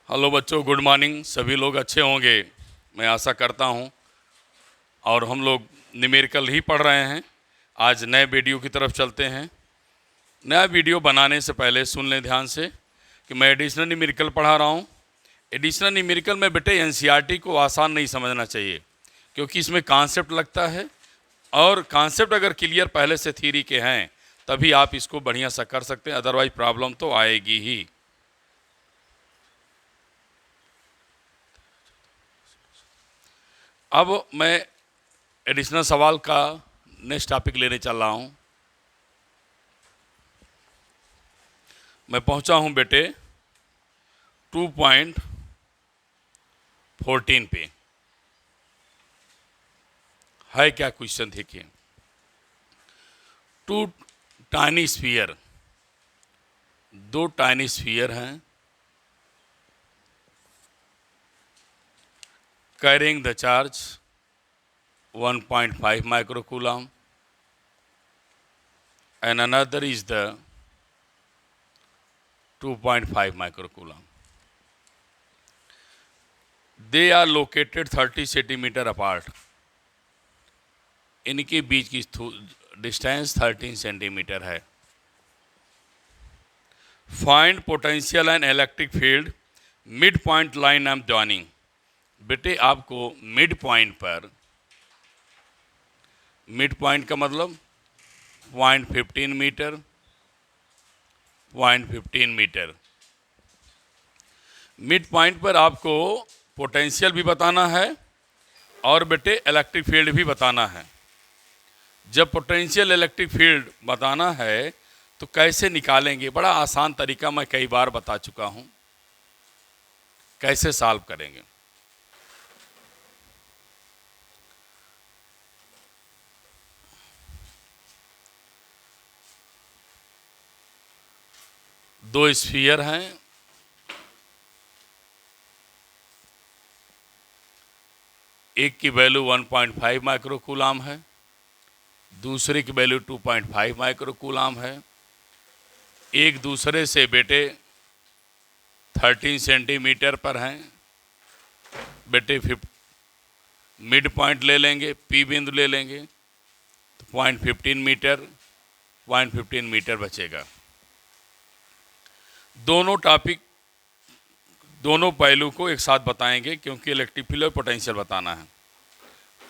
Hello बच्चों, good morning. सभी लोग अच्छे होंगे, मैं आशा करता हूं। और हम लोग न्यूमेरिकल ही पढ़ रहे हैं। आज नए वीडियो की तरफ चलते हैं। नया वीडियो बनाने से पहले सुन लें ध्यान से कि मैं एडिशनल न्यूमेरिकल पढ़ा रहा हूं। एडिशनल न्यूमेरिकल में बेटे एनसीईआरटी को आसान नहीं समझना चाहिए, क्योंकि इसमें कॉन्सेप्ट लगता है, और कॉन्सेप्ट अगर क्लियर पहले से थ्योरी के हैं तभी आप इसको बढ़िया सा कर सकते हैं, अदरवाइज प्रॉब्लम तो आएगी ही। अब मैं एडिशनल सवाल का नेक्स्ट टॉपिक लेने चल रहा हूँ। मैं पहुँचा हूँ बेटे 2.14 पे। है क्या क्वेश्चन, देखिए। टू टाइनी स्फीयर, दो टाइनी स्फीयर हैं, carrying the charge 1.5 microcoulomb and another is the 2.5 microcoulomb. They are located 30 centimeter apart. इनके बीच की डिस्टेंस 13 सेंटीमीटर है। Find potential and electric field mid point line M joining. बेटे आपको mid point पर, mid point का मतलब 0.15 मीटर, 0.15 मीटर। मिड पॉइंट पर आपको पोटेंशियल भी बताना है और बेटे इलेक्ट्रिक फील्ड भी बताना है। जब पोटेंशियल इलेक्ट्रिक फील्ड बताना है तो कैसे निकालेंगे? बड़ा आसान तरीका मैं कई बार बता चुका हूं, कैसे सॉल्व करेंगे। दो स्फीयर हैं, एक की वैल्यू 1.5 माइक्रोकूलम है, दूसरे की वैल्यू 2.5 माइक्रोकूलम है। एक दूसरे से बेटे 13 सेंटीमीटर पर हैं। बेटे मिड पॉइंट ले लेंगे, पी बिंदु ले लेंगे तो 0.15 मीटर, 0.15 मीटर बचेगा। दोनों टॉपिक, दोनों पहलू को एक साथ बताएंगे, क्योंकि इलेक्ट्रिक फील्ड और पोटेंशियल बताना है।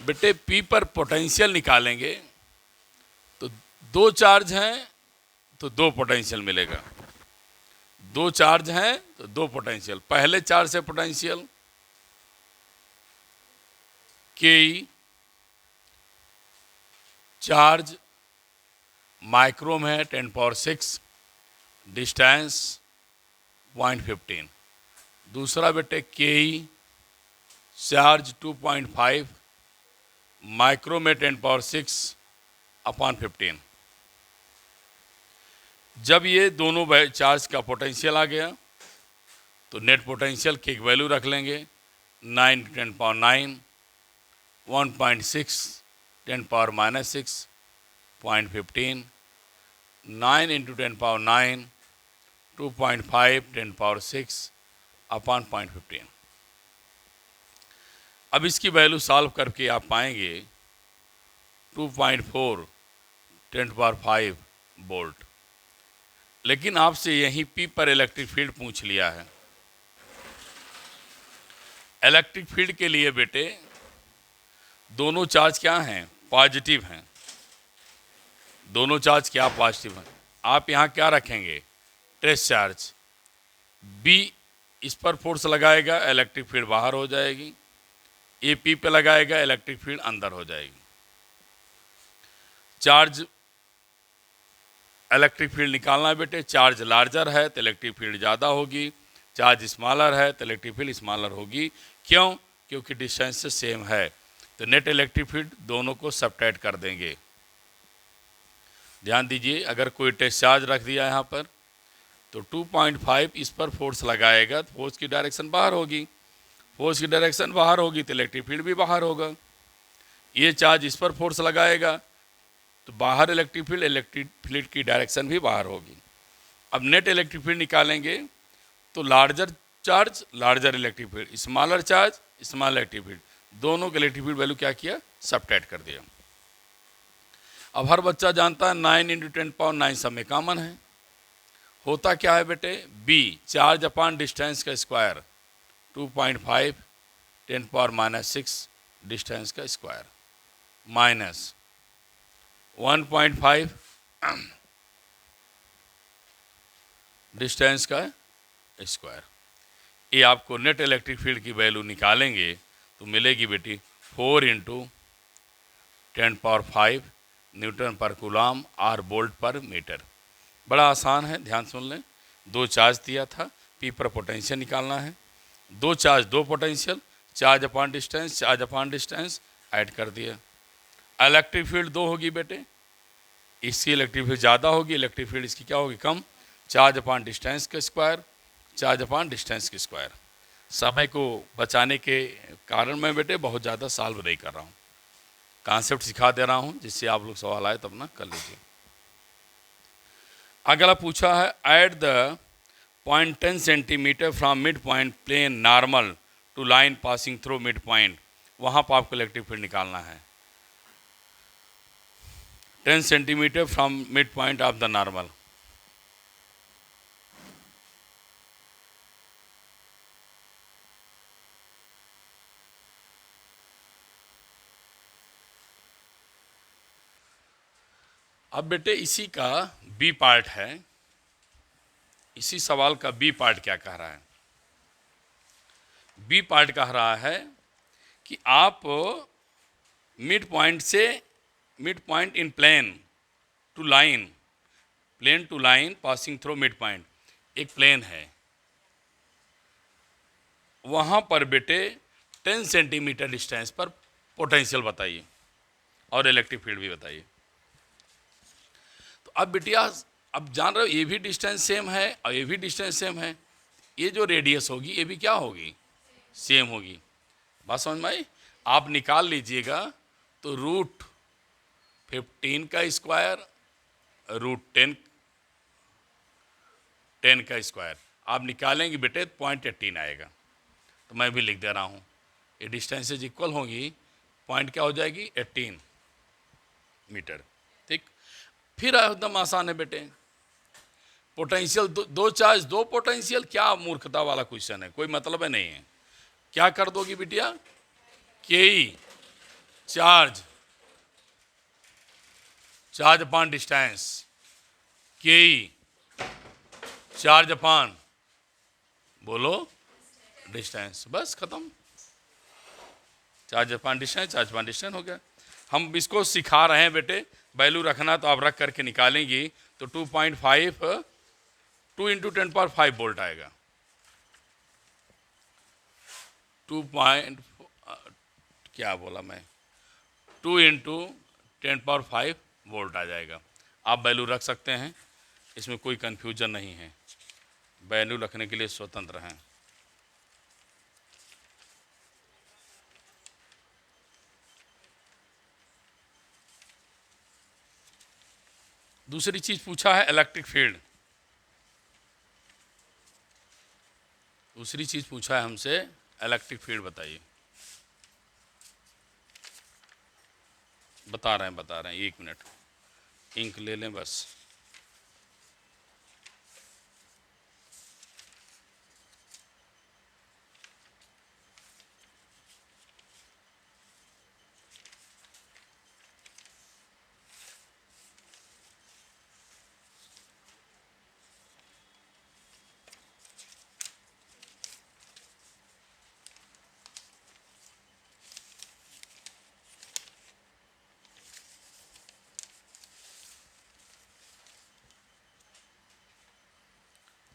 बेटे पी पर पोटेंशियल निकालेंगे तो दो चार्ज हैं तो दो पोटेंशियल मिलेगा। दो चार्ज हैं तो दो पोटेंशियल। पहले चार्ज से पोटेंशियल के चार्ज माइक्रो में है 10⁶, डिस्टेंस 0.15। दूसरा बेटे के चार्ज 2.5 माइक्रो में 10⁶/15। जब ये दोनों चार्ज का पोटेंशियल आ गया तो नेट पोटेंशियल की एक वैल्यू रख लेंगे 9 × 10⁹, 1.6 × 10⁻⁶, 0.15, 9 × 10⁹, 2.5 10⁶/0.15। अब इसकी वैल्यू सॉल्व करके आप पाएंगे 2.4 10⁵ वोल्ट। लेकिन आपसे यहीं पी पर इलेक्ट्रिक फील्ड पूछ लिया है। इलेक्ट्रिक फील्ड के लिए बेटे दोनों चार्ज क्या हैं? पॉजिटिव हैं। दोनों चार्ज क्या पॉजिटिव हैं? आप यहाँ क्या रखेंगे? Test charge. बी इस पर फोर्स लगाएगा, इलेक्ट्रिक फील्ड बाहर हो जाएगी। ए पी पे लगाएगा, इलेक्ट्रिक फील्ड अंदर हो जाएगी। चार्ज इलेक्ट्रिक फील्ड निकालना है बेटे। चार्ज लार्जर है तो इलेक्ट्रिक फील्ड ज़्यादा होगी, चार्ज स्मॉलर है तो इलेक्ट्रिक फील्ड स्मॉलर होगी। क्यों? क्योंकि डिस्टेंस से सेम है। तो नेट इलेक्ट्रिक फील्ड दोनों को सब्ट्रैक्ट कर देंगे। ध्यान दीजिए, अगर कोई टेस्ट चार्ज रख दिया यहाँ पर तो 2.5 इस पर फोर्स लगाएगा तो फोर्स की डायरेक्शन बाहर होगी। फोर्स की डायरेक्शन बाहर होगी तो इलेक्ट्रिक फील्ड भी बाहर होगा। ये चार्ज इस पर फोर्स लगाएगा तो बाहर इलेक्ट्रिक फील्ड की डायरेक्शन भी बाहर होगी। अब नेट इलेक्ट्रिक फील्ड निकालेंगे तो larger charge larger electric field, smaller charge small electric field, दोनों के इलेक्ट्रिक फील्ड वैल्यू क्या किया, सबट्रैक्ट कर दिया। अब हर बच्चा जानता है 9 × 10⁻⁹ सब में कॉमन है। होता क्या है बेटे, बी चार्ज अपॉन डिस्टेंस का स्क्वायर 2.5 10⁻⁻6 डिस्टेंस का स्क्वायर माइनस 1.5 डिस्टेंस का स्क्वायर। ये आपको नेट इलेक्ट्रिक फील्ड की वैल्यू निकालेंगे तो मिलेगी बेटी 4 × 10⁻⁵ न्यूटन पर कूलम और वोल्ट पर मीटर। बड़ा आसान है, ध्यान सुन लें। दो चार्ज दिया था, पी पर पोटेंशियल निकालना है, दो चार्ज दो potential, charge upon distance add कर दिया। इलेक्ट्रिक फील्ड दो होगी बेटे, इसकी इलेक्ट्रिक फील्ड ज़्यादा होगी, इलेक्ट्रिक फील्ड इसकी क्या होगी, कम। चार्ज अपॉन डिस्टेंस का स्क्वायर, चार्ज अपॉन डिस्टेंस की स्क्वायर। समय को बचाने के कारण मैं बेटे बहुत ज़्यादा सॉल्व नहीं कर रहा हूँ, कॉन्सेप्ट सिखा दे रहा हूँ, जिससे आप लोग सवाल आए तब ना कर लीजिए। अगला पूछा है, at the point 10 centimetre from mid point plane normal to line passing through mid point, वहाँ पर आपको इलेक्ट्रिक फील्ड निकालना है। 10 centimetre from mid point of the normal. अब बेटे इसी का बी पार्ट है, इसी सवाल का बी पार्ट क्या कह रहा है। बी पार्ट कह रहा है कि आप मिड पॉइंट से mid point in plane to line passing through mid point, एक प्लेन है, वहाँ पर बेटे 10 सेंटीमीटर डिस्टेंस पर पोटेंशियल बताइए और इलेक्ट्रिक फील्ड भी बताइए। तो अब बिटिया अब जान रहे हो ये भी डिस्टेंस सेम है और ये भी डिस्टेंस सेम है, ये जो रेडियस होगी ये भी क्या होगी, सेम होगी। बात समझ में आई। आप निकाल लीजिएगा तो √15 का स्क्वायर √10 का स्क्वायर आप निकालेंगे बेटे 0.18 आएगा। तो मैं भी लिख दे रहा हूँ, ये डिस्टेंसेज इक्वल होंगी, पॉइंट क्या हो जाएगी 18 मीटर। ठीक, फिर एकदम आसान है बेटे, पोटेंशियल दो चार्ज दो पोटेंशियल, क्या मूर्खता वाला क्वेश्चन है, कोई मतलब है नहीं है। क्या कर दोगी बिटिया, के चार्ज अपॉन डिस्टेंस, के चार्ज अपॉन बोलो डिस्टेंस, बस खत्म। चार्ज अपॉन डिस्टेंस हो गया। हम इसको सिखा रहे हैं बेटे, वैल्यू रखना तो आप रख करके निकालेंगी तो 2.5 2 × 10⁵ वोल्ट आएगा। 2 × 10⁵ वोल्ट आ जाएगा। आप वैल्यू रख सकते हैं, इसमें कोई कन्फ्यूजन नहीं है, वैल्यू रखने के लिए स्वतंत्र हैं। दूसरी चीज पूछा है इलेक्ट्रिक फील्ड, दूसरी चीज पूछा है हमसे इलेक्ट्रिक फील्ड बताइए। बता रहे हैं, 1 मिनट इंक ले लें बस।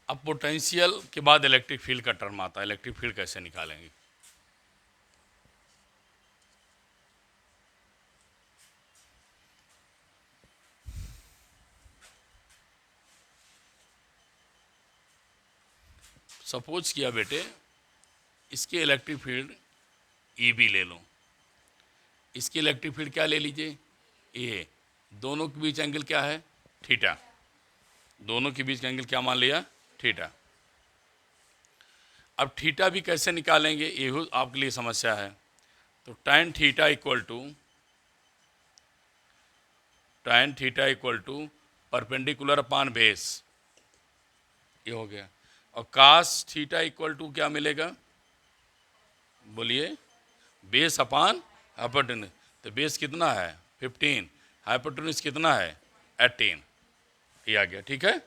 अब पोटेंशियल के बाद इलेक्ट्रिक फील्ड का टर्म आता है, इलेक्ट्रिक फील्ड कैसे निकालेंगे। सपोज किया बेटे इसके इलेक्ट्रिक फील्ड ई बी ले लो, इसकी इलेक्ट्रिक फील्ड क्या ले लीजिए ए, दोनों के बीच एंगल क्या है थीटा, दोनों के बीच का एंगल क्या मान लिया थीटा। अब थीटा भी कैसे निकालेंगे, ये आपके लिए समस्या है। तो tan theta equal to perpendicular upon base, ये हो गया। और कास थीटा इक्वल टू क्या मिलेगा, बोलिए, बेस अपान हाइपोटेन्यूज। तो बेस कितना है 15, हाइपोटेन्यूज कितना है 18, ये आ गया। ठीक है,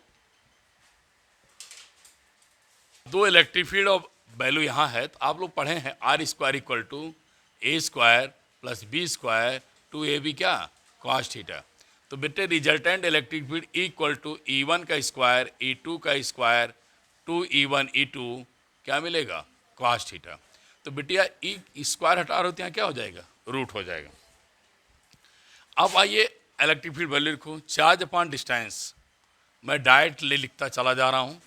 दो इलेक्ट्रिक फील्ड और वैल्यू यहाँ है, तो आप लोग पढ़े हैं R square equal to A square plus B square two A B क्या कॉस थीटा। तो बेटे resultant electric field equal to E1 का स्क्वायर E2 का स्क्वायर टू E1 E2 क्या मिलेगा कॉस थीटा। तो बेटिया ई स्क्वायर हटा रहे होते हैं, क्या हो जाएगा, रूट हो जाएगा। अब आइए इलेक्ट्रिक फील्ड वैल्यू लिखो, चार्ज अपॉन डिस्टेंस, मैं डायरेक्ट ले लिखता चला जा रहा हूँ।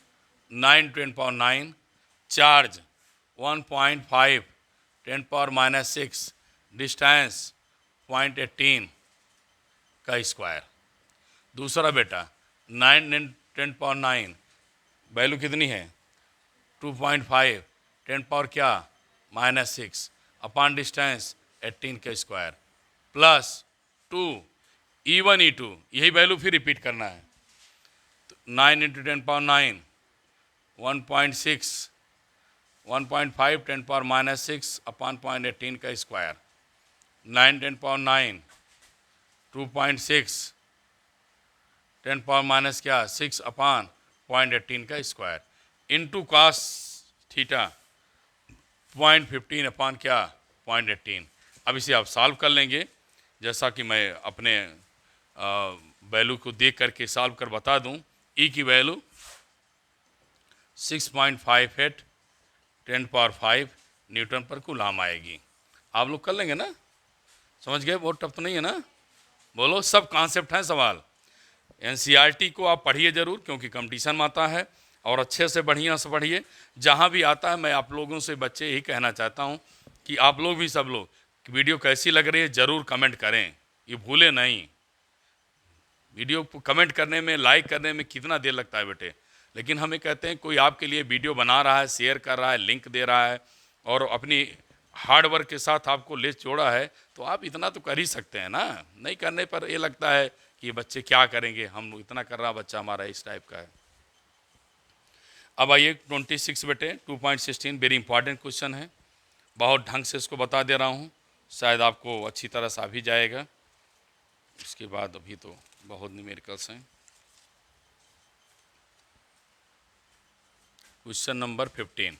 9 × 10⁹ चार्ज 1.5 × 10⁻⁶, डिस्टेंस 0.18 का स्क्वायर। दूसरा बेटा 9 × 10⁹ वैल्यू कितनी है 2.5 10 क्या -6 अपॉन डिस्टेंस 18 का स्क्वायर प्लस 2 E1 E2, यही वैल्यू फिर रिपीट करना है। तो 9 × 10⁹ 1.6 1.5 10⁻⁶ अपॉन 0.18 का स्क्वायर, 9 × 10⁹ 2.6 10⁻⁻ क्या 6 अपॉन 0.18 का square into cos theta 0.15 upon क्या 0.18। अब इसे आप सॉल्व कर लेंगे, जैसा कि मैं अपने वैल्यू को देख करके सॉल्व कर बता दूं। ई की वैल्यू 6.58 10⁵ न्यूटन पर कूलाम आएगी। आप लोग कर लेंगे ना, समझ गए, बहुत टफ तो नहीं है ना, बोलो, सब कॉन्सेप्ट हैं सवाल। NCERT को आप पढ़िए ज़रूर, क्योंकि कंपटीशन में आता है, और अच्छे से बढ़िया से पढ़िए। जहाँ भी आता है मैं आप लोगों से बच्चे यही कहना चाहता हूँ कि आप लोग भी, सब लोग, वीडियो कैसी लग रही है ज़रूर कमेंट करें, ये भूले नहीं। वीडियो को कमेंट करने में, लाइक करने में कितना देर लगता है बेटे, लेकिन हमें कहते हैं कोई आपके लिए वीडियो बना रहा है, शेयर कर रहा है, लिंक दे रहा है, और अपनी हार्ड वर्क के साथ आपको ले जोड़ा है, तो आप इतना तो कर ही सकते हैं ना। नहीं करने पर ये लगता है कि ये बच्चे क्या करेंगे, हम इतना कर रहा बच्चा हमारा इस टाइप का है। अब आइए 26 बेटे 2.16 वेरी इंपॉर्टेंट क्वेश्चन है, बहुत ढंग से इसको बता दे रहा हूँ, शायद आपको अच्छी तरह से आ भी जाएगा। उसके बाद अभी तो बहुत न्यूमेरिकल्स हैं। क्वेश्चन नंबर 15,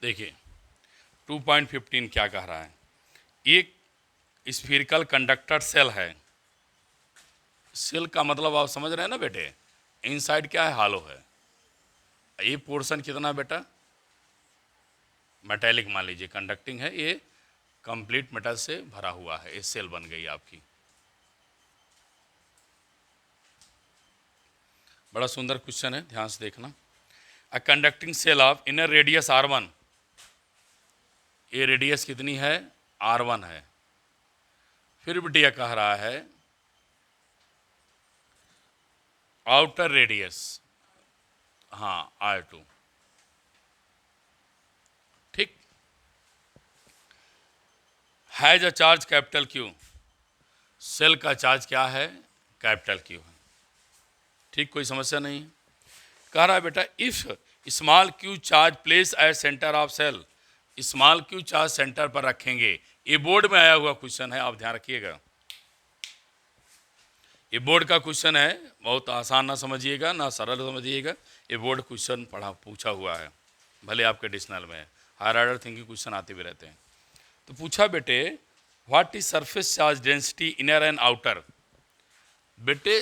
देखिए 2.15 क्या कह रहा है। एक स्फीरिकल कंडक्टर सेल है। सेल का मतलब आप समझ रहे हैं ना बेटे, इनसाइड क्या है, हालो है। ये पोर्शन कितना बेटा मेटेलिक मान लीजिए, कंडक्टिंग है, ये कंप्लीट मेटल से भरा हुआ है, ये सेल बन गई आपकी। बड़ा सुंदर क्वेश्चन है, ध्यान से देखना। A conducting shell of inner radius R1, ये रेडियस कितनी है R1 है। फिर बेटिया कह रहा है आउटर रेडियस, हाँ R2, ठीक। Has a charge capital Q, shell का चार्ज क्या है कैपिटल Q है, ठीक, कोई समस्या नहीं। कह रहा है बेटा if small q charge place at centre of shell, small q charge centre पर रखेंगे। ये बोर्ड में आया हुआ क्वेश्चन है, आप ध्यान रखिएगा, ये बोर्ड का क्वेश्चन है, बहुत आसान ना समझिएगा ना सरल समझिएगा, ये बोर्ड क्वेश्चन पूछा हुआ है, भले आपके एडिशनल में हायर ऑर्डर थिंकिंग क्वेश्चन आते भी रहते हैं। तो पूछा बेटे what is surface charge density inner and outer. बेटे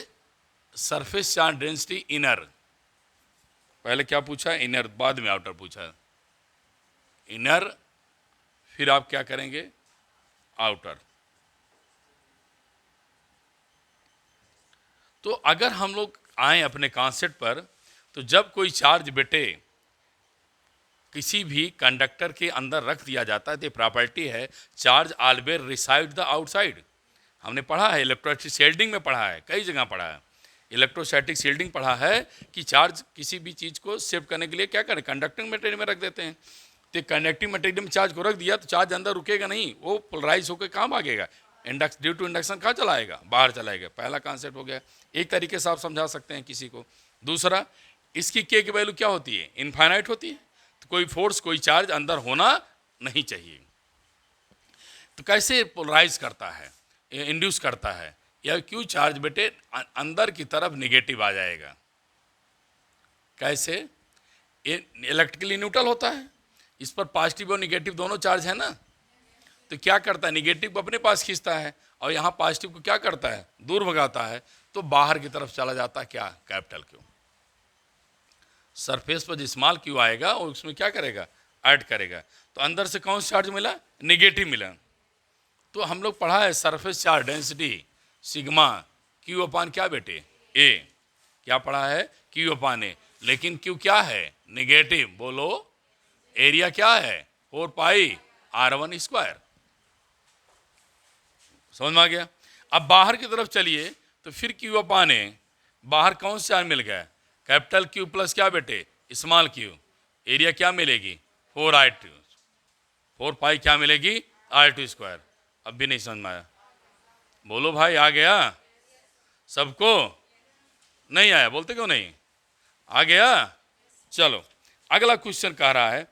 सरफेस चार्ज डेंसिटी इनर, पहले क्या पूछा, इनर, बाद में आउटर पूछा, इनर, फिर आप क्या करेंगे, आउटर। तो अगर हम लोग आए अपने कॉन्सेप्ट पर, तो जब कोई चार्ज बेटे किसी भी कंडक्टर के अंदर रख दिया जाता है तो प्रॉपर्टी है charge always reside the outside. हमने पढ़ा है, इलेक्ट्रोस्टैटिक शील्डिंग में पढ़ा है, कई जगह पढ़ा है, इलेक्ट्रोस्टैटिक शील्डिंग पढ़ा है कि चार्ज किसी भी चीज़ को शिफ्ट करने के लिए क्या करें, कंडक्टिंग मटेरियल में रख देते हैं। तो कंडक्टिंग मटेरियल में चार्ज को रख दिया तो चार्ज अंदर रुकेगा नहीं, वो पोलराइज होकर कहाँ भागेगा, ड्यू टू इंडक्शन कहाँ चलाएगा, बाहर चलाएगा। पहला कॉन्सेप्ट हो गया, एक तरीके से आप समझा सकते हैं किसी को। दूसरा, इसकी के की वैल्यू क्या होती है, इनफाइनाइट होती है, तो कोई फोर्स कोई चार्ज अंदर होना नहीं चाहिए। तो कैसे पोलराइज करता है, इंड्यूस करता है, या क्यों चार्ज बेटे अंदर की तरफ निगेटिव आ जाएगा, कैसे, इलेक्ट्रिकली न्यूट्रल होता है, इस पर पॉजिटिव और निगेटिव दोनों चार्ज है ना, तो क्या करता है, निगेटिव को अपने पास खींचता है और यहाँ पॉजिटिव को क्या करता है, दूर भगाता है, तो बाहर की तरफ चला जाता है, क्या, कैपिटल क्यू। सरफेस पर जो स्मॉल क्यू आएगा और उसमें क्या करेगा, ऐड करेगा, तो अंदर से कौन सा चार्ज मिला, निगेटिव मिला। तो हम लोग पढ़ा है surface charge density sigma q upon क्या बेटे, ए, क्या पढ़ा है, क्यू अपान ए, लेकिन क्यू क्या है, निगेटिव, बोलो, एरिया क्या है, 4 पाई R1 स्क्वायर। समझ में आ गया। अब बाहर की तरफ चलिए, तो फिर क्यू अपान ए, बाहर कौन सा चार्ज मिल गया, कैपिटल क्यू प्लस क्या बेटे, स्मॉल क्यू, एरिया क्या मिलेगी, 4R2, 4 पाई क्या मिलेगी, R2 स्क्वायर। अब भी नहीं समझ में आया, बोलो भाई, आ गया सबको, नहीं आया, बोलते क्यों नहीं, आ गया। चलो अगला क्वेश्चन कह रहा है,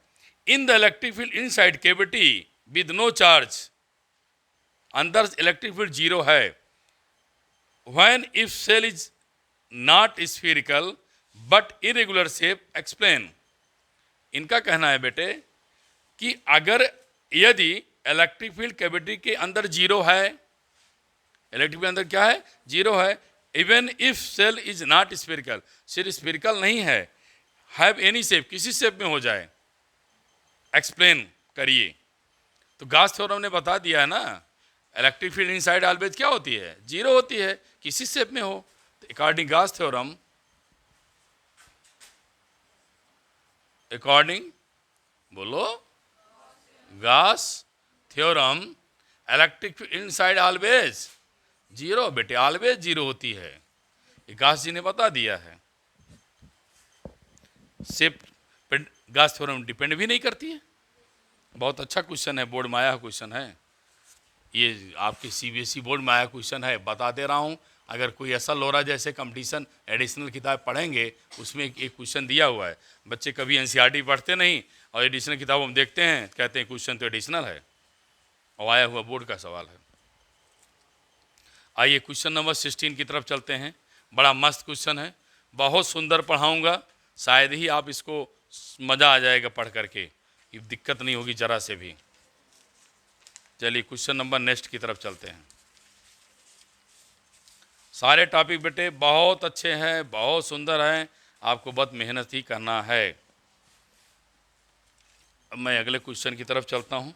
in the electric field inside cavity with no charge, अंदर इलेक्ट्रिक फील्ड जीरो है, when if shell is not spherical but irregular shape, explain. इनका कहना है बेटे कि अगर यदि इलेक्ट्रिक फील्ड कैविटी के अंदर जीरो है, इलेक्ट्रिक फील्ड अंदर क्या है, जीरो है, even if shell is not spherical, सिर्फ स्फीरिकल नहीं है, हैव एनी शेप, किसी शेप में हो जाए, एक्सप्लेन करिए। तो गाउस थ्योरम ने बता दिया है ना, इलेक्ट्रिक फील्ड इनसाइड ऑलवेज क्या होती है, जीरो होती है, किसी शेप में हो। तो अकॉर्डिंग गाउस थ्योरम, अकॉर्डिंग, बोलो, Gauss theorem, electric field inside always zero बेटे, ऑलवेज जीरो होती है, ये गाउस जी ने बता दिया है। शेप पे गाउस थ्योरम डिपेंड भी नहीं करती है। बहुत अच्छा क्वेश्चन है, बोर्ड में आया क्वेश्चन है, ये आपके सीबीएसई बोर्ड में आया क्वेश्चन है, बता दे रहा हूँ। अगर कोई ऐसा लोरा जैसे कंपटीशन एडिशनल किताब पढ़ेंगे, उसमें एक क्वेश्चन दिया हुआ है, बच्चे कभी एनसीईआरटी पढ़ते नहीं और एडिशनल किताब हम देखते हैं, कहते हैं क्वेश्चन तो एडिशनल है, और आया हुआ बोर्ड का सवाल है। आइए क्वेश्चन नंबर 16 की तरफ चलते हैं। बड़ा मस्त क्वेश्चन है, बहुत सुंदर पढ़ाऊँगा, शायद ही आप इसको मज़ा आ जाएगा पढ़ करके, ये दिक्कत नहीं होगी ज़रा से भी। चलिए क्वेश्चन नंबर नेक्स्ट की तरफ चलते हैं। सारे टॉपिक बेटे बहुत अच्छे हैं, बहुत सुंदर हैं, आपको बहुत मेहनत ही करना है। अब मैं अगले क्वेश्चन की तरफ चलता हूं।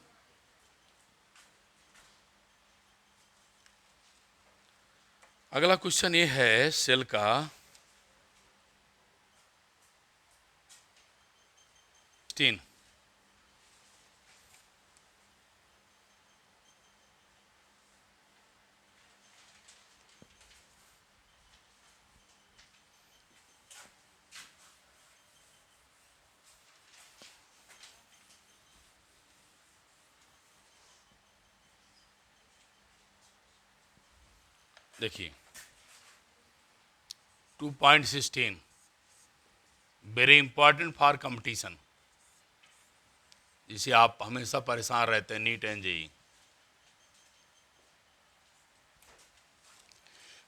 अगला क्वेश्चन ये है सेल का, तीन, देखिए 2.16 वेरी इंपॉर्टेंट फॉर कंपटीशन, जिसे आप हमेशा परेशान रहते हैं, नीट एंड जेईई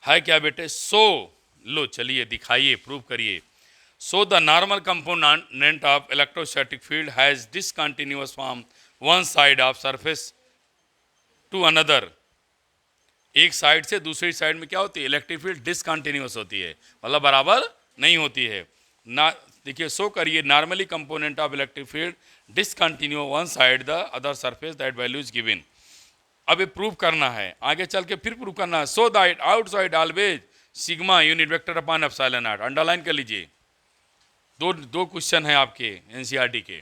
है क्या बेटे। सो लो चलिए दिखाइए, प्रूव करिए। So the normal component of electrostatic field has discontinuous from one side of surface to another एक साइड से दूसरी साइड में क्या होती है, इलेक्ट्रिक फील्ड डिसकंटिन्यूअस होती है, मतलब बराबर नहीं होती है ना। देखिए शो करिए, normally component of electric field discontinue one side the other surface that value is given. अब ये प्रूव करना है, आगे चल के फिर प्रूव करना है। So that outside always sigma unit vector upon epsilon not. Underline कर लीजिए, दो क्वेश्चन है आपके एनसीईआरटी के,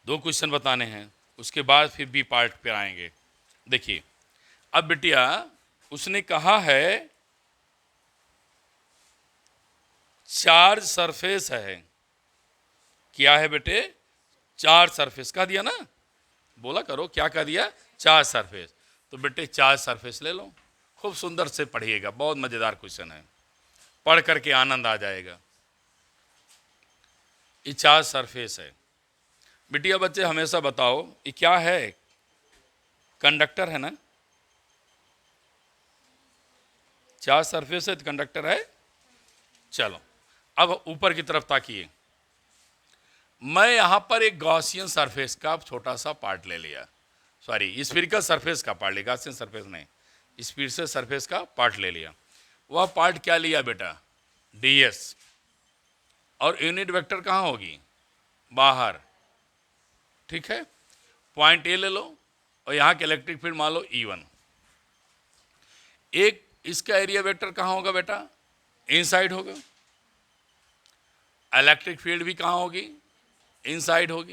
दो क्वेश्चन बताने हैं, उसके बाद फिर बी पार्ट पे आएंगे। देखिए अब बिटिया उसने कहा है चार्ज सरफेस है, क्या है बेटे, चार्ज सरफेस कह दिया ना, बोला करो क्या कह दिया, चार्ज सरफेस। तो बेटे चार्ज सरफेस ले लो, खूब सुंदर से पढ़िएगा, बहुत मजेदार क्वेश्चन है, पढ़ करके आनंद आ जाएगा। ये चार्ज सरफेस है बिटिया, बच्चे हमेशा बताओ ये क्या है, कंडक्टर है ना, चार्ज सरफेस है तो कंडक्टर है। चलो अब ऊपर की तरफ ताकिए, मैं यहाँ पर एक गॉसियन सरफेस का छोटा सा पार्ट ले लिया, सॉरी स्फीरिकल सरफेस का पार्ट लिया, गॉसियन सरफेस नहीं, स्फीरिकल सरफेस का पार्ट ले लिया। वह पार्ट क्या लिया बेटा, ds, और यूनिट वेक्टर कहाँ होगी, बाहर, ठीक है। पॉइंट ए ले लो और यहाँ के इलेक्ट्रिक फील्ड मान लो E1। एक इसका एरिया वेक्टर कहाँ होगा बेटा, इनसाइड होगा। इलेक्ट्रिक फील्ड भी कहाँ होगी, इनसाइड होगी।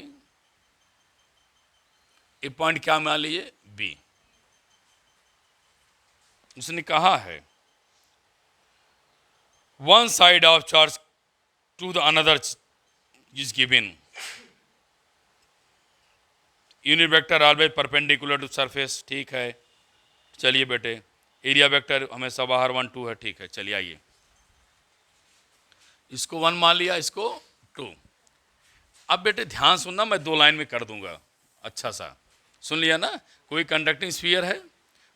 ये पॉइंट क्या मान लीजिए, B। उसने कहा है one side of charge to the another is given, unit vector always perpendicular to surface, ठीक है। चलिए बेटे एरिया वेक्टर हमेशा बाहर 1 2 है, ठीक है। चलिए आइए, इसको 1 मान लिया, इसको 2। अब बेटे ध्यान सुनना, मैं 2 लाइन में कर दूंगा, अच्छा सा सुन लिया ना। कोई कंडक्टिंग स्फीयर है,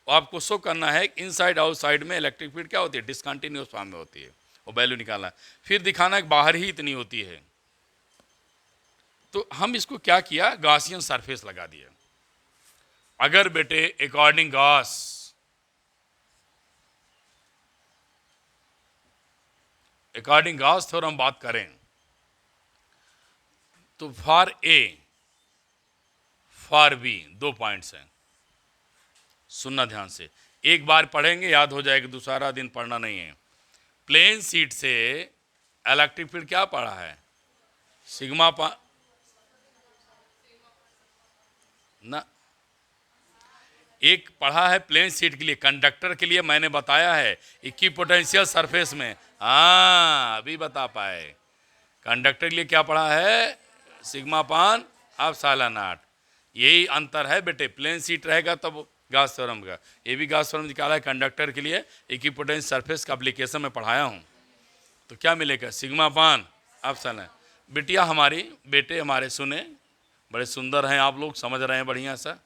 और आपको शो करना है इनसाइड आउटसाइड में इलेक्ट्रिक फील्ड क्या होती है, डिसकंटिन्यूअस फॉर्म में होती है, वो वैल्यू निकालना है। फिर दिखाना है कि बाहर ही इतनी होती है। तो हम इसको क्या किया, गॉसियन सरफेस लगा दिया। अगर बेटे अकॉर्डिंग गॉस थ्योरम बात करें तो for A for B 2 points हैं, सुनना ध्यान से, एक बार पढ़ेंगे याद हो जाएगा, दूसरा दिन पढ़ना नहीं है। प्लेन शीट से इलेक्ट्रिक फील्ड क्या पढ़ा है, सिग्मा ना, एक पढ़ा है प्लेन शीट के लिए, कंडक्टर के लिए मैंने बताया है इक्विपोटेंशियल सरफेस में, हाँ अभी बता पाए। कंडक्टर के लिए क्या पढ़ा है, सिग्मा पान एप्सिलॉन नॉट। यही अंतर है बेटे, प्लेन शीट रहेगा तब गॉस थ्योरम का, ये भी गॉस थ्योरम निकाला है कंडक्टर के लिए, इक्विपोटेंशियल सरफेस का एप्लीकेशन में पढ़ाया हूँ। तो क्या मिलेगा, सिग्मा पान एप्सिलॉन। बिटिया हमारी, बेटे हमारे सुने, बड़े सुंदर हैं आप लोग, समझ रहे हैं बढ़िया सा,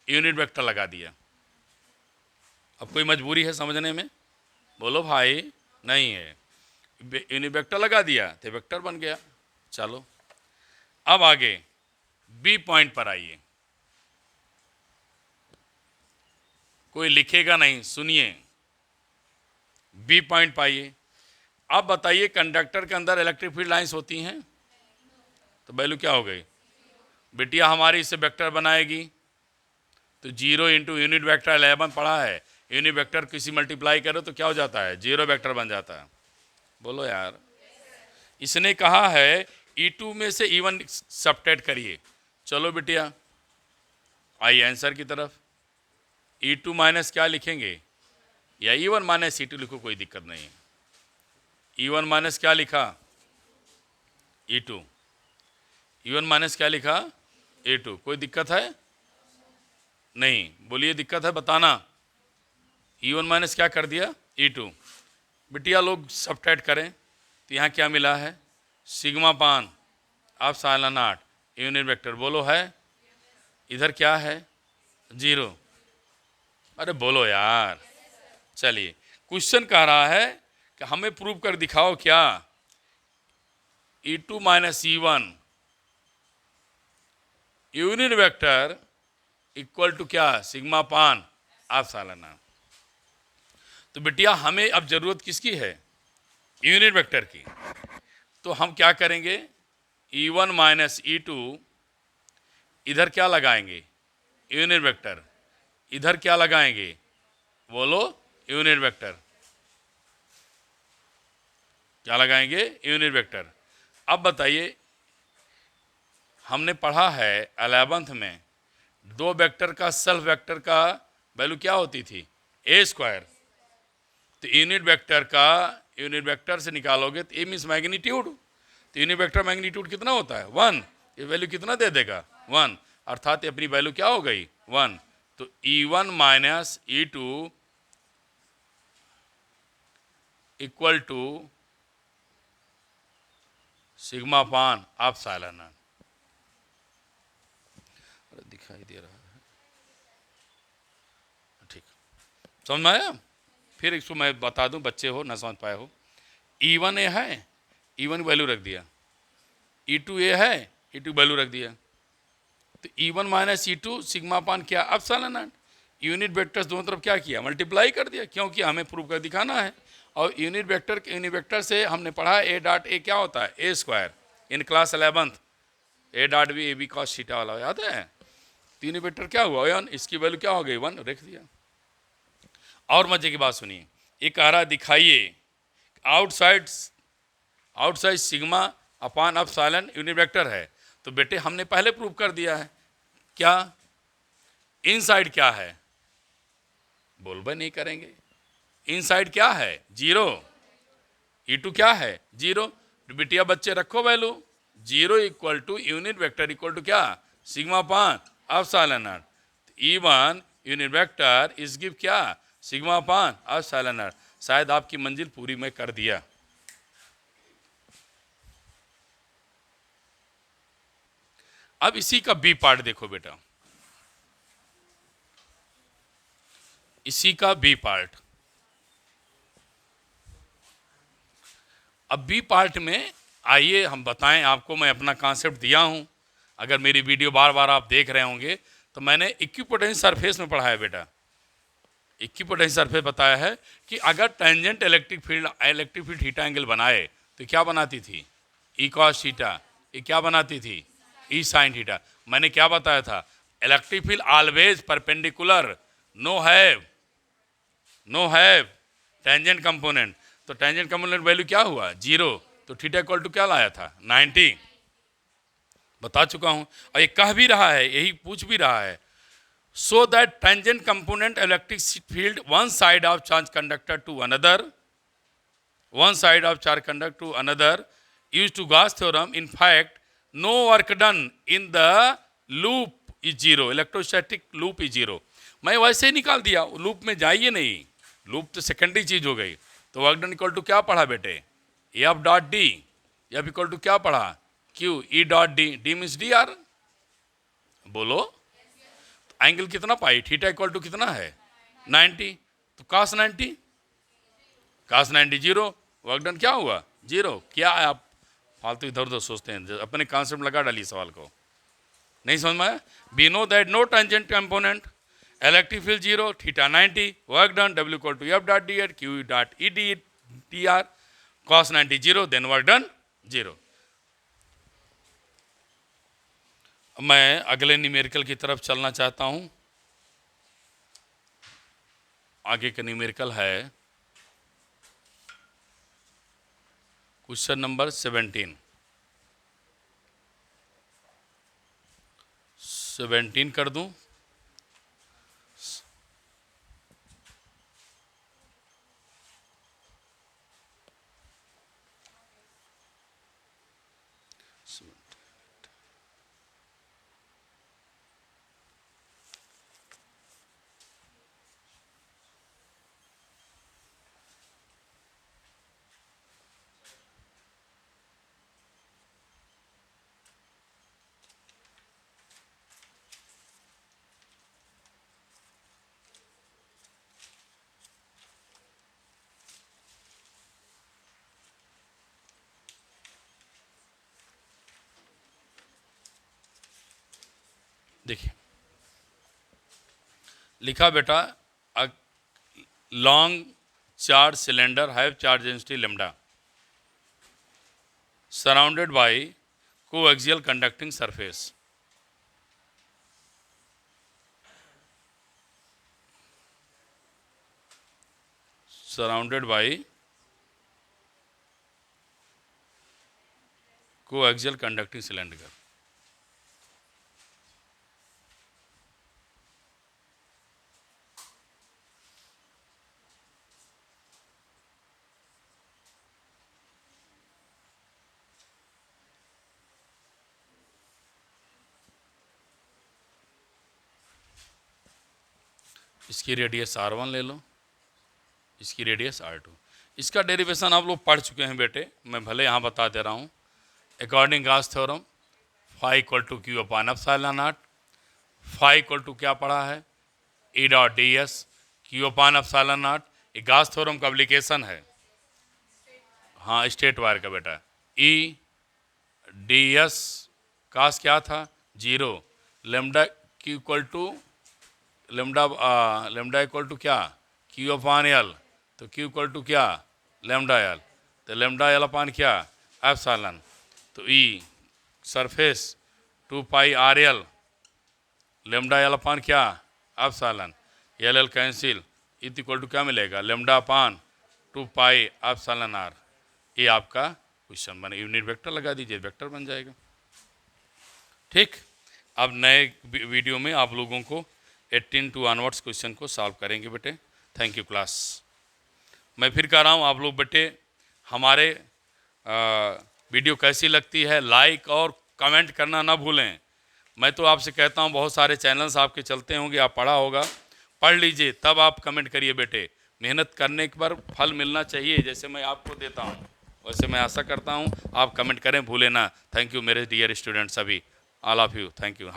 यूनिट वेक्टर लगा दिया। अब कोई मजबूरी है समझने में, बोलो भाई, नहीं है, यूनिट वेक्टर लगा दिया तो वेक्टर बन गया। चलो अब आगे बी पॉइंट पर आइए, कोई लिखेगा नहीं, सुनिए, बी पॉइंट पाइए। अब बताइए कंडक्टर के अंदर इलेक्ट्रिक फील्ड लाइंस होती हैं, तो वैल्यू क्या हो गई बिटिया हमारी, इससे वेक्टर बनाएगी तो 0 इंटू यूनिट वेक्टर 11 पढ़ा है, यूनिट वेक्टर किसी मल्टीप्लाई करो तो क्या हो जाता है, 0 वेक्टर बन जाता है। बोलो यार, इसने कहा है E2 में से E1 सबट्रैक्ट करिए। चलो बिटिया आइए आंसर की तरफ, E2 माइनस क्या लिखेंगे, या E1 माइनस E2 लिखो, कोई दिक्कत नहीं है। E1 माइनस क्या लिखा, E2, E1 माइनस क्या लिखा, E2, कोई दिक्कत है नहीं, बोलिए दिक्कत है बताना। E1 माइनस क्या कर दिया, E2। बिटिया लोग सबट्रैक्ट करें तो यहाँ क्या मिला है, sigma upon epsilon not unit vector, बोलो है, इधर क्या है 0, अरे बोलो यार। चलिए क्वेश्चन कह रहा है कि हमें प्रूव कर दिखाओ क्या, E2 minus E1 unit vector equal to क्या, सिग्मा पान एप्सिलॉन नॉट। तो बिटिया हमें अब जरूरत किसकी है? यूनिट वेक्टर की। तो हम क्या करेंगे, E1 माइनस E2, इधर क्या लगाएंगे? Unit vector. इधर क्या लगाएंगे? बोलो, यूनिट वेक्टर। क्या लगाएंगे? Unit vector. अब बताइए, हमने पढ़ा है 11th में दो वेक्टर का सेल्फ वेक्टर का वैल्यू क्या होती थी? ए स्क्वायर। तो यूनिट वेक्टर से निकालोगे तो ए मीन्स मैग्नीट्यूड। तो यूनिट वेक्टर मैग्नीट्यूड कितना होता है? 1। ये वैल्यू कितना दे देगा? 1। अर्थात ये अपनी वैल्यू क्या हो गई? 1। तो E1 minus E2 equal to sigma पान आप साइलन। दिखाई दे रहा है? ठीक, समझ में आया? फिर इसको मैं बता दूं, बच्चे हो ना समझ पाए हो। E1 ये है, E1 वैल्यू रख दिया। E2 ये है, E2 वैल्यू रख दिया। तो E1 माइनस E2 सिग्मा पान क्या? Epsilon not. यूनिट वेक्टर्स दोनों तरफ क्या किया? मल्टीप्लाई कर दिया, क्योंकि हमें प्रूव कर दिखाना है। और यूनिट वेक्टर से हमने पढ़ा ए डॉट ए क्या होता है? A square in class 11th। A dot B, A B cos theta वाला याद है? तो यूनिट वेक्टर क्या हुआ? 1। इसकी वैल्यू क्या हो गई? 1 रख दिया। और मजे की बात सुनिए, ये कह रहा दिखाइए आउटसाइड सिग्मा अपान एप्सिलॉन यूनिट वेक्टर है। तो बेटे हमने पहले प्रूव कर दिया है। क्या? इनसाइड क्या है? बोलबे नहीं करेंगे। इनसाइड क्या है? 0। E2 क्या है? 0। तो बिटिया बच्चे रखो value 0 equal to unit vector equal to क्या? Sigma upon epsilon naught. E1 unit vector is give क्या? Sigma upon epsilon naught. शायद आपकी मंजिल पूरी मैं कर दिया। अब इसी का बी पार्ट देखो बेटा, इसी का बी पार्ट। अब बी पार्ट में आइए हम बताएं आपको। मैं अपना कॉन्सेप्ट दिया हूं, अगर मेरी वीडियो बार बार आप देख रहे होंगे तो मैंने इक्विपोटेंशियल सरफेस में पढ़ा है बेटा। इक्विपोटेंशियल सरफेस बताया है कि अगर tangent electric field theta angle बनाए तो क्या बनाती थी? E cos theta. ये क्या बनाती थी? ई साइन थीटा। मैंने क्या बताया था? Electric field always perpendicular, no have tangent component. तो टेंजेंट कंपोनेंट वैल्यू क्या हुआ? 0। तो थीटा इक्वल टू क्या लाया था? 90। बता चुका हूं। और ये कह भी रहा है, यही पूछ भी रहा है, so that tangent component electric field one side of charge conductor to another used to Gauss theorem. In fact, no work done in the loop is 0. Electrostatic loop is 0. मैं वैसे ही निकाल दिया, लूप में जाइए नहीं, लूप तो secondary चीज हो गई। तो वर्क डन इक्वल टू क्या पढ़ा बेटे? F dot D. F equal to क्या पढ़ा? Q E dot D. D means D R. बोलो, एंगल कितना पाई? थीटा इक्वल टू कितना है? 90। तो cos 90, cos 90 0। वर्क डन क्या हुआ? 0। क्या है? आप फालतू इधर उधर सोचते हैं, अपने कॉन्सेप्ट लगा डालिए सवाल को। नहीं समझ में आया? We know that no tangent component electric field 0, theta 90, work done W equal to F dot d r q dot E d t r, cos 90 0, then work done 0। मैं अगले न्यूमेरिकल की तरफ चलना चाहता हूं। आगे का न्यूमेरिकल है क्वेश्चन नंबर 17 कर दूं। देखिए लिखा बेटा, long charge cylinder have charge density lambda surrounded by coaxial conducting surface. Surrounded by coaxial conducting cylinder. इसकी रेडियस R1 ले लो, इसकी रेडियस R2। इसका डेरिवेशन आप लोग पढ़ चुके हैं बेटे, मैं भले यहाँ बता दे रहा हूँ। According Gauss theorem phi equal to q upon epsilon naught. Phi equal to क्या पढ़ा है, E dot d s q upon epsilon naught. ये गाउस थ्योरम का एप्लीकेशन है, हाँ स्ट्रेट वायर का बेटा। ई डी एस कास क्या था 0, lambda q equal to lambda equal to क्या क्यू अपॉन एल, तो क्यू इक्वल टू क्या लेमडा एल, तो लेमडा एल अपॉन क्या एप्सिलॉन, तो E surface 2 pi r L lambda L upon क्या epsilon, L L cancel, equal to क्या मिलेगा lambda upon 2 pi epsilon r. ये आपका क्वेश्चन बने, यूनिट वेक्टर लगा दीजिए, वेक्टर बन जाएगा। ठीक, अब नए वीडियो में आप लोगों को 18 टू ऑनवर्ड्स क्वेश्चन को सॉल्व करेंगे बेटे। Thank you class. मैं फिर कह रहा हूँ आप लोग बेटे हमारे वीडियो कैसी लगती है लाइक और कमेंट करना ना भूलें। मैं तो आपसे कहता हूँ बहुत सारे चैनल्स आपके चलते होंगे, आप पढ़ा होगा, पढ़ लीजिए तब आप कमेंट करिए बेटे। मेहनत करने के बाद फल मिलना चाहिए, जैसे मैं आपको देता हूँ वैसे मैं आशा करता हूँ आप कमेंट करें, भूलें ना। थैंक यू मेरे डियर स्टूडेंट्स सभी, all of you, thank you.